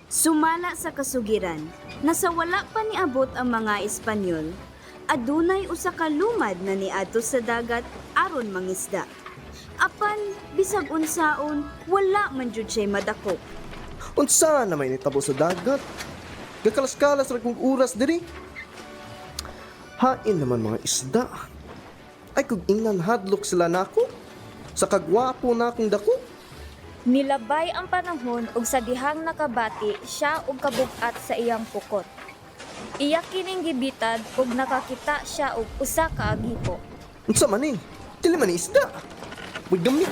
Sumala sa kasugiran, nasa wala pa niabot ang mga Espanyol, adunay usa ka lumad na niadto sa dagat aron mangisda. Apan bisag unsaon, wala man jud siya madakop. Unsa na may nitabo sa dagat? Gakalas-kalas ra kong oras diri. Hain naman mga isda. Ay kung ingnan hadlok sila nako. Sa kagwapo na akong dako. Nilabay ang panahon ug sa dihang nakabati siya og kabug-at sa iyang pukot. Iya kining gibitad ug nakakita siya og usa ka agipo. Unsa man ni? Dili man ni isda. Uy gamit.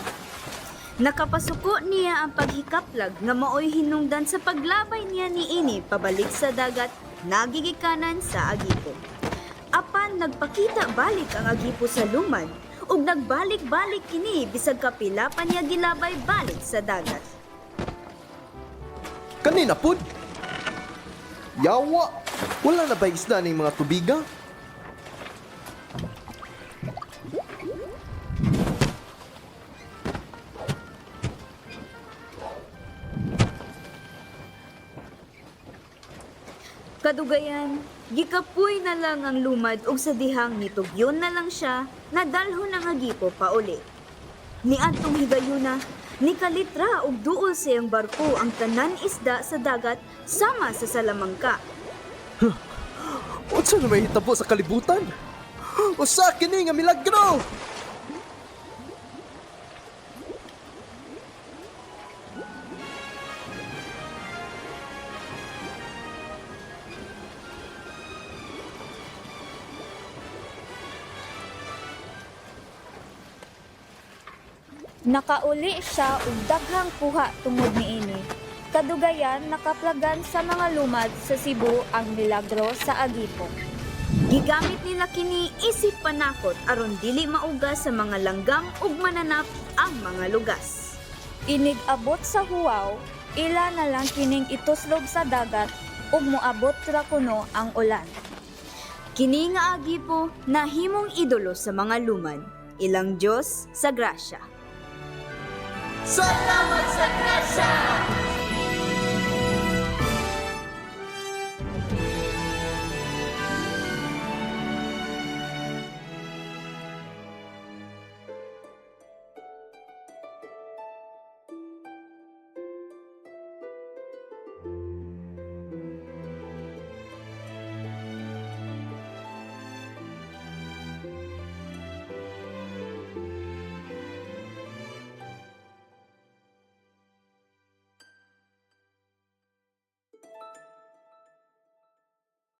Nakapasuko niya ang paghikaplag nga maoy hinungdan sa paglabay niya niini pabalik sa dagat nagigikanan sa agipo. Apan nagpakita balik ang agipo sa lumad ug nagbalik-balik kini bisag kapila pa niya gilabay balik sa dagat. Kanina pud. Yawa. Wala na ba isda ng mga tubiga? Kadugayan, gikapoy na lang ang lumad ug sa dihang nitugyon na lang siya, nadalhon ang agipo pa uli. Niadtong higayuna, nikalitra og duol sa iyang barko ang tanan isda sa dagat sama sa salamangka. Unsa na may hitabo sa kalibutan? Usa kini nga milagro! Nakauli siya og daghang kuha tungod niini. Kadugayan nakaplagan sa mga lumad sa Cebu ang milagro sa agipo. Gigamit nila kini isip panakot aron dili mauga sa mga langgam ug mananap ang mga lugas. Inig-abot sa huwaw, ila na lang kining ituslog sa dagat ug moabot ra kuno ang ulan. Kini nga agipo nahimong idolo sa mga lumad, ilang Diyos sa grasya. Salamat sa grasya!